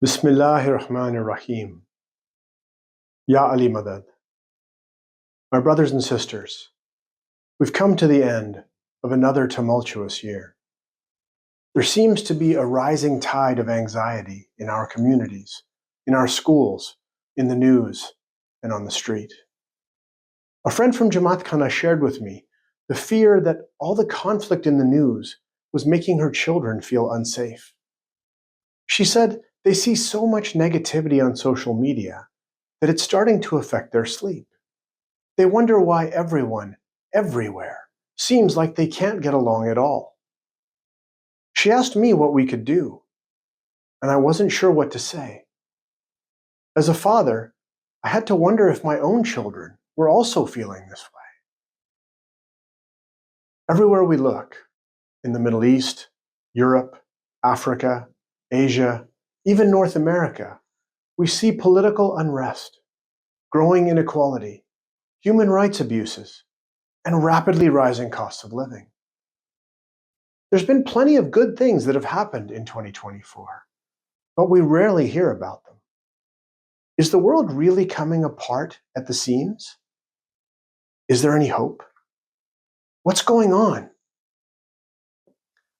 Bismillahir Rahmanir Rahim. Ya Ali Madad. My brothers and sisters, we've come to the end of another tumultuous year. There seems to be a rising tide of anxiety in our communities, in our schools, in the news, and on the street. A friend from Jamaat Khana shared with me the fear that all the conflict in the news was making her children feel unsafe. She said they see so much negativity on social media that it's starting to affect their sleep. They wonder why everyone, everywhere, seems like they can't get along at all. She asked me what we could do, and I wasn't sure what to say. As a father, I had to wonder if my own children were also feeling this way. Everywhere we look, in the Middle East, Europe, Africa, Asia, even North America, we see political unrest, growing inequality, human rights abuses, and rapidly rising costs of living. There's been plenty of good things that have happened in 2024, but we rarely hear about them. Is the world really coming apart at the seams? Is there any hope? What's going on?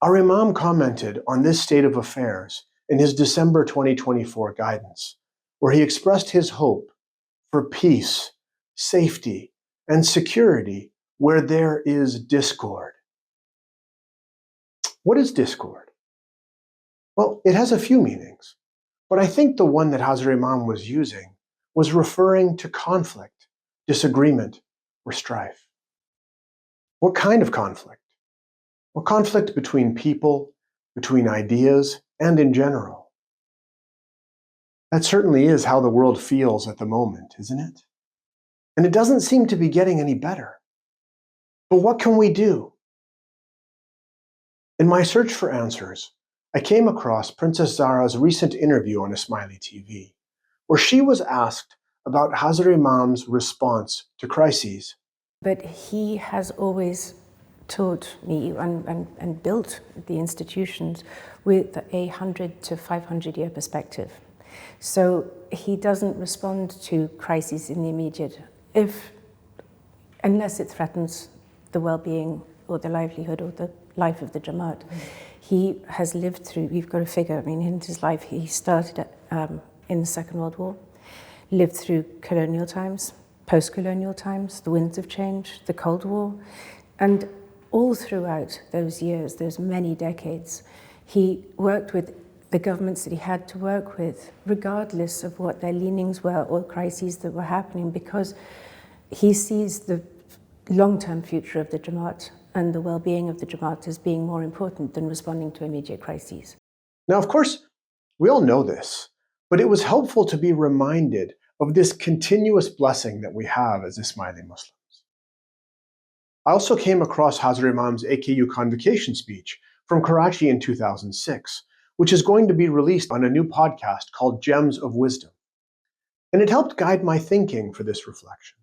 Our Imam commented on this state of affairs in his December 2024 guidance, where he expressed his hope for peace, safety, and security where there is discord. What is discord? Well, it has a few meanings, but I think the one that Hazrat Imam was using was referring to conflict, disagreement, or strife. What kind of conflict? Well, conflict between people, between ideas, and in general. That certainly is how the world feels at the moment, isn't it? And it doesn't seem to be getting any better. But what can we do? In my search for answers, I came across Princess Zara's recent interview on Ismaili TV, where she was asked about Hazrat Imam's response to crises. But he has always taught me and built the institutions with a 100 to 500 year perspective. So he doesn't respond to crises in the immediate, unless it threatens the well-being or the livelihood or the life of the Jamaat. He has lived through, you've got to figure, in his life, he started in the Second World War, lived through colonial times, post-colonial times, the winds of change, the Cold War, and all throughout those years, those many decades, he worked with the governments that he had to work with, regardless of what their leanings were or crises that were happening, because he sees the long-term future of the Jamaat and the well-being of the Jamaat as being more important than responding to immediate crises. Now, of course, we all know this, but it was helpful to be reminded of this continuous blessing that we have as Ismaili Muslims. I also came across Hazrat Imam's AKU convocation speech from Karachi in 2006, which is going to be released on a new podcast called Gems of Wisdom. And it helped guide my thinking for this reflection.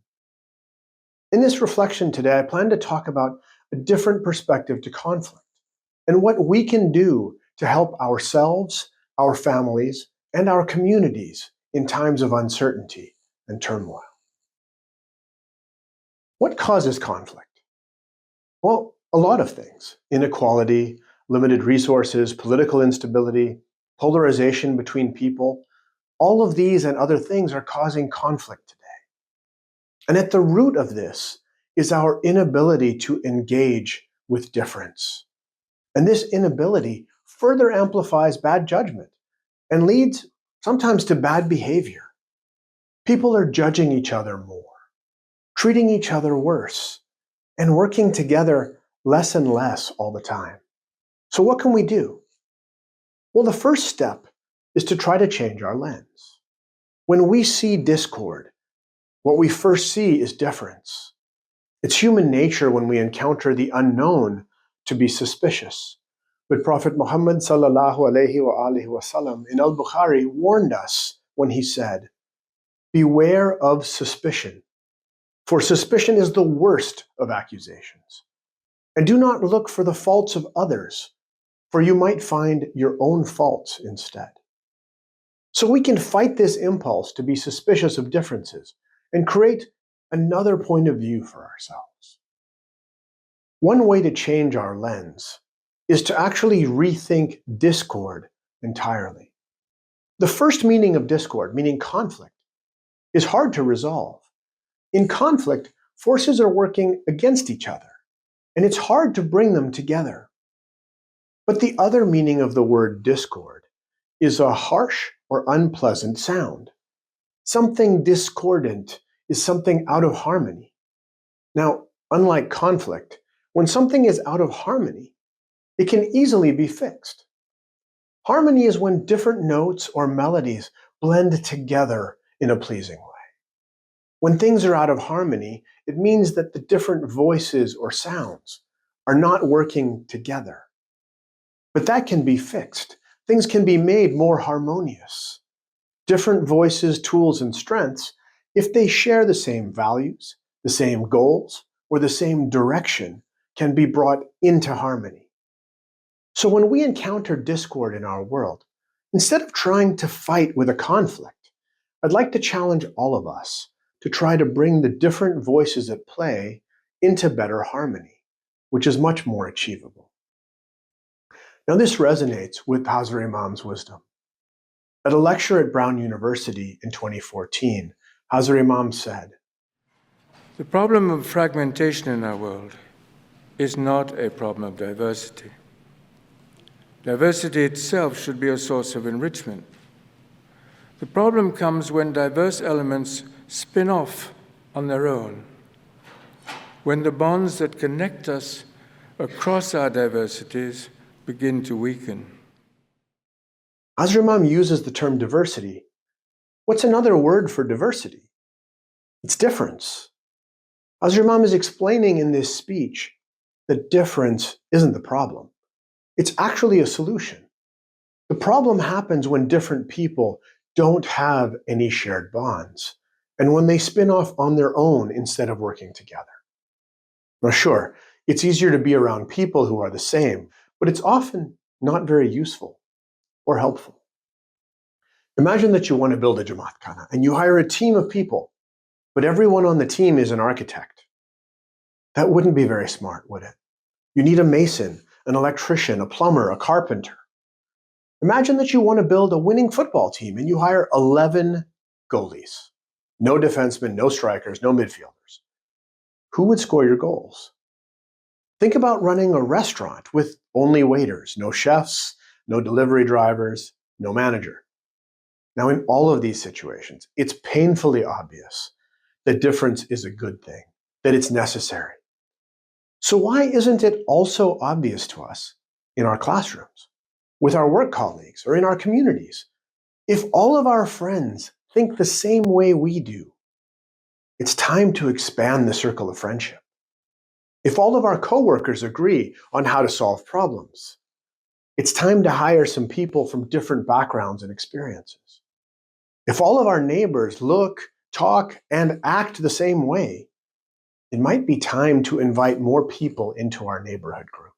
In this reflection today, I plan to talk about a different perspective to conflict and what we can do to help ourselves, our families, and our communities in times of uncertainty and turmoil. What causes conflict? Well, a lot of things. Inequality, limited resources, political instability, polarization between people. All of these and other things are causing conflict today. And at the root of this is our inability to engage with difference. And this inability further amplifies bad judgment and leads sometimes to bad behavior. People are judging each other more, treating each other worse, and working together less and less all the time. So what can we do? Well, the first step is to try to change our lens. When we see discord, what we first see is difference. It's human nature when we encounter the unknown to be suspicious. But Prophet Muhammad sallallahu alaihi wasallam in Al-Bukhari warned us when he said, "Beware of suspicion, for suspicion is the worst of accusations. And do not look for the faults of others, for you might find your own faults instead." So we can fight this impulse to be suspicious of differences and create another point of view for ourselves. One way to change our lens is to actually rethink discord entirely. The first meaning of discord, meaning conflict, is hard to resolve. In conflict, forces are working against each other, and it's hard to bring them together. But the other meaning of the word discord is a harsh or unpleasant sound. Something discordant is something out of harmony. Now, unlike conflict, when something is out of harmony, it can easily be fixed. Harmony is when different notes or melodies blend together in a pleasing way. When things are out of harmony, it means that the different voices or sounds are not working together. But that can be fixed. Things can be made more harmonious. Different voices, tools, and strengths, if they share the same values, the same goals, or the same direction, can be brought into harmony. So when we encounter discord in our world, instead of trying to fight with a conflict, I'd like to challenge all of us to try to bring the different voices at play into better harmony, which is much more achievable. Now this resonates with Hazrat Imam's wisdom. At a lecture at Brown University in 2014, Hazrat Imam said, "The problem of fragmentation in our world is not a problem of diversity. Diversity itself should be a source of enrichment. The problem comes when diverse elements spin off on their own, when the bonds that connect us across our diversities begin to weaken." Hazrat Imam uses the term diversity. What's another word for diversity? It's difference. Hazrat Imam is explaining in this speech that difference isn't the problem. It's actually a solution. The problem happens when different people don't have any shared bonds, and when they spin off on their own instead of working together. Now, sure, it's easier to be around people who are the same, but it's often not very useful or helpful. Imagine that you want to build a Jamaat Khana and you hire a team of people, but everyone on the team is an architect. That wouldn't be very smart, would it? You need a mason, an electrician, a plumber, a carpenter. Imagine that you want to build a winning football team and you hire 11 goalies. No defensemen, no strikers, no midfielders. Who would score your goals? Think about running a restaurant with only waiters, no chefs, no delivery drivers, no manager. Now, in all of these situations, it's painfully obvious that difference is a good thing, that it's necessary. So why isn't it also obvious to us in our classrooms, with our work colleagues, or in our communities? If all of our friends think the same way we do, it's time to expand the circle of friendship. If all of our coworkers agree on how to solve problems, it's time to hire some people from different backgrounds and experiences. If all of our neighbors look, talk, and act the same way, it might be time to invite more people into our neighborhood group.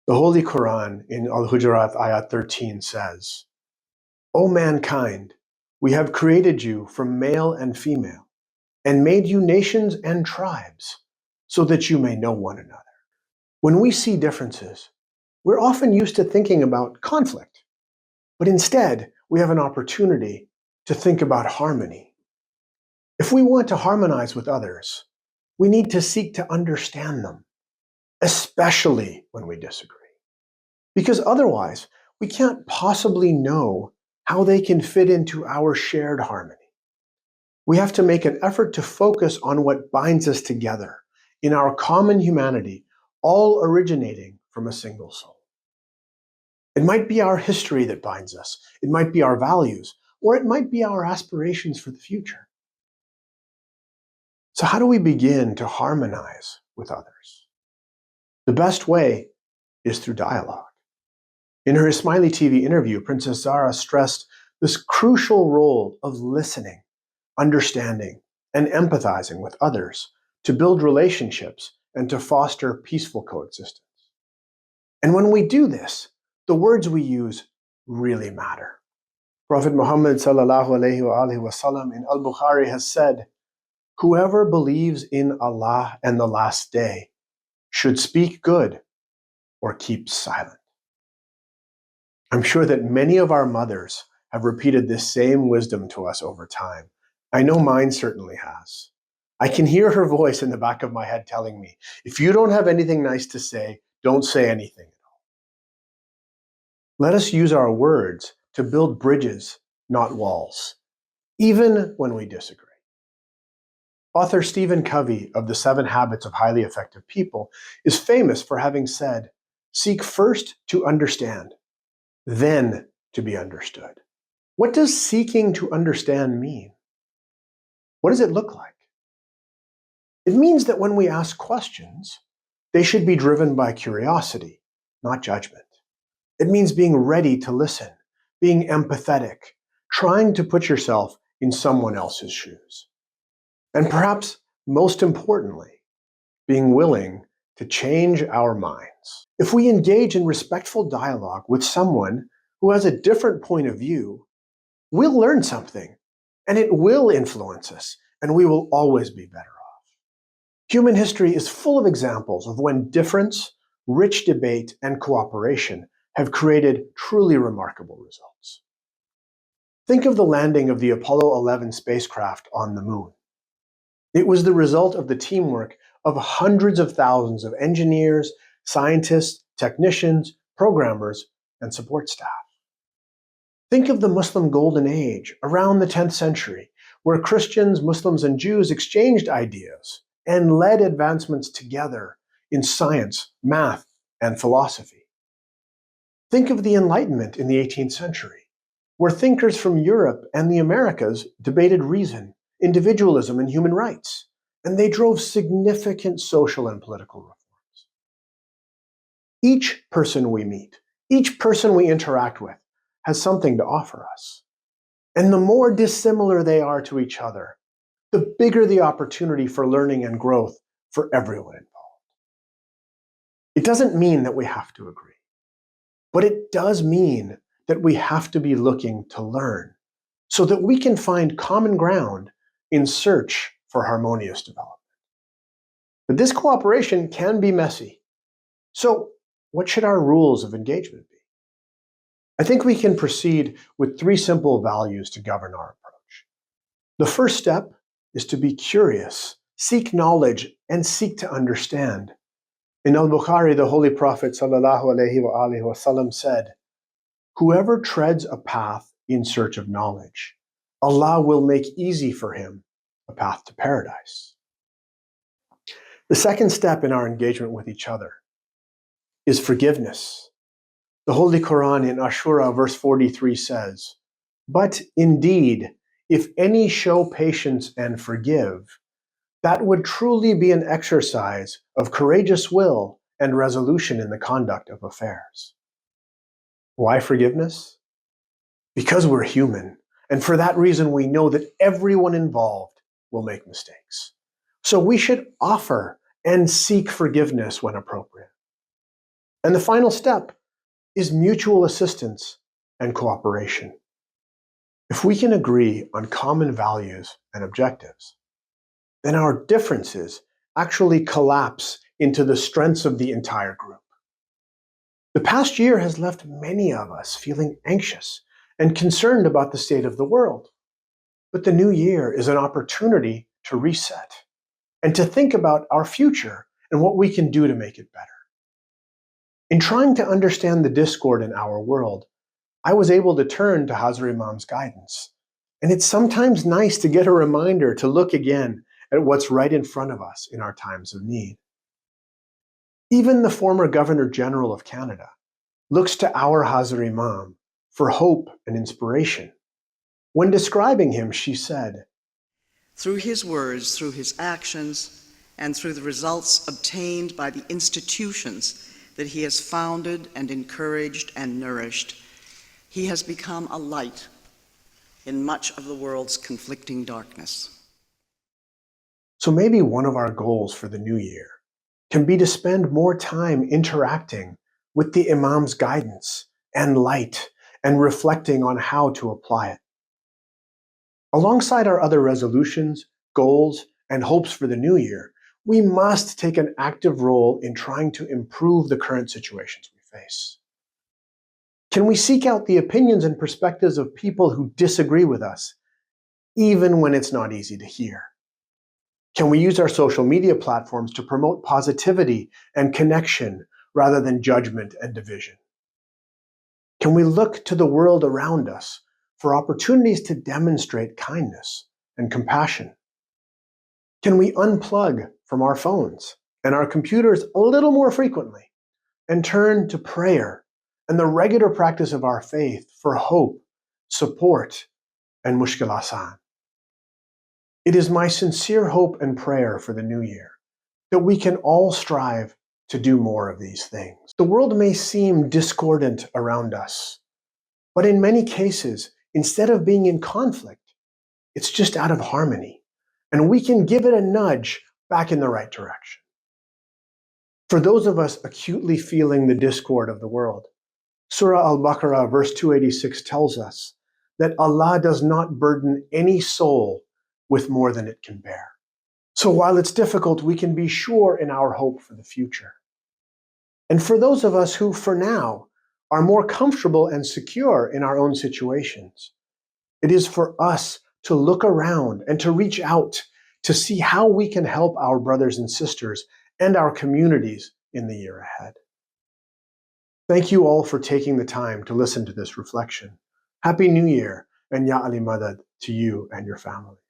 The Holy Quran in Al-Hujurat ayat 13 says, "O mankind, we have created you from male and female, and made you nations and tribes, so that you may know one another." When we see differences, we're often used to thinking about conflict, but instead we have an opportunity to think about harmony. If we want to harmonize with others, we need to seek to understand them, especially when we disagree. Because otherwise, we can't possibly know how they can fit into our shared harmony. We have to make an effort to focus on what binds us together in our common humanity, all originating from a single soul. It might be our history that binds us, it might be our values, or it might be our aspirations for the future. So how do we begin to harmonize with others? The best way is through dialogue. In her Ismaili TV interview, Princess Zara stressed this crucial role of listening, understanding, and empathizing with others to build relationships and to foster peaceful coexistence. And when we do this, the words we use really matter. Prophet Muhammad sallallahu alaihi wasallam in Al-Bukhari has said, "Whoever believes in Allah and the last day should speak good or keep silent." I'm sure that many of our mothers have repeated this same wisdom to us over time. I know mine certainly has. I can hear her voice in the back of my head telling me, if you don't have anything nice to say, don't say anything at all. Let us use our words to build bridges, not walls, even when we disagree. Author Stephen Covey of The 7 Habits of Highly Effective People is famous for having said, "Seek first to understand, then to be understood." What does seeking to understand mean? What does it look like? It means that when we ask questions, they should be driven by curiosity, not judgment. It means being ready to listen, being empathetic, trying to put yourself in someone else's shoes. And perhaps most importantly, being willing to change our minds. If we engage in respectful dialogue with someone who has a different point of view, we'll learn something, and it will influence us, and we will always be better off. Human history is full of examples of when difference, rich debate, and cooperation have created truly remarkable results. Think of the landing of the Apollo 11 spacecraft on the moon. It was the result of the teamwork of hundreds of thousands of engineers, scientists, technicians, programmers, and support staff. Think of the Muslim Golden Age around the 10th century, where Christians, Muslims, and Jews exchanged ideas and led advancements together in science, math, and philosophy. Think of the Enlightenment in the 18th century, where thinkers from Europe and the Americas debated reason, individualism, and human rights, and they drove significant social and political reforms. Each person we meet, each person we interact with, has something to offer us. And the more dissimilar they are to each other, the bigger the opportunity for learning and growth for everyone involved. It doesn't mean that we have to agree, but it does mean that we have to be looking to learn so that we can find common ground in search for harmonious development. But this cooperation can be messy. So, what should our rules of engagement be? I think we can proceed with 3 simple values to govern our approach. The first step is to be curious, seek knowledge, and seek to understand. In Al-Bukhari, the Holy Prophet ﷺ said, "Whoever treads a path in search of knowledge, Allah will make easy for him a path to paradise." The second step in our engagement with each other is forgiveness. The Holy Quran in Ashura, verse 43 says, "But indeed, if any show patience and forgive, that would truly be an exercise of courageous will and resolution in the conduct of affairs." Why forgiveness? Because we're human, and for that reason we know that everyone involved will make mistakes. So we should offer and seek forgiveness when appropriate. And the final step is mutual assistance and cooperation. If we can agree on common values and objectives, then our differences actually collapse into the strengths of the entire group. The past year has left many of us feeling anxious and concerned about the state of the world. But the new year is an opportunity to reset and to think about our future and what we can do to make it better. In trying to understand the discord in our world, I was able to turn to Hazrat Imam's guidance. And it's sometimes nice to get a reminder to look again at what's right in front of us in our times of need. Even the former Governor General of Canada looks to our Hazrat Imam for hope and inspiration. When describing him, she said, "Through his words, through his actions, and through the results obtained by the institutions that he has founded and encouraged and nourished, he has become a light in much of the world's conflicting darkness." So maybe one of our goals for the new year can be to spend more time interacting with the Imam's guidance and light and reflecting on how to apply it. Alongside our other resolutions, goals, and hopes for the new year, we must take an active role in trying to improve the current situations we face. Can we seek out the opinions and perspectives of people who disagree with us, even when it's not easy to hear? Can we use our social media platforms to promote positivity and connection rather than judgment and division? Can we look to the world around us for opportunities to demonstrate kindness and compassion? Can we unplug from our phones and our computers a little more frequently and turn to prayer and the regular practice of our faith for hope, support, and mushkil asan? It is my sincere hope and prayer for the new year that we can all strive to do more of these things. The world may seem discordant around us, but in many cases, instead of being in conflict, it's just out of harmony, and we can give it a nudge back in the right direction. For those of us acutely feeling the discord of the world, Surah Al-Baqarah verse 286 tells us that Allah does not burden any soul with more than it can bear. So while it's difficult, we can be sure in our hope for the future. And for those of us who, for now, are more comfortable and secure in our own situations, it is for us to look around and to reach out to see how we can help our brothers and sisters and our communities in the year ahead. Thank you all for taking the time to listen to this reflection. Happy New Year and Ya Ali Madad to you and your family.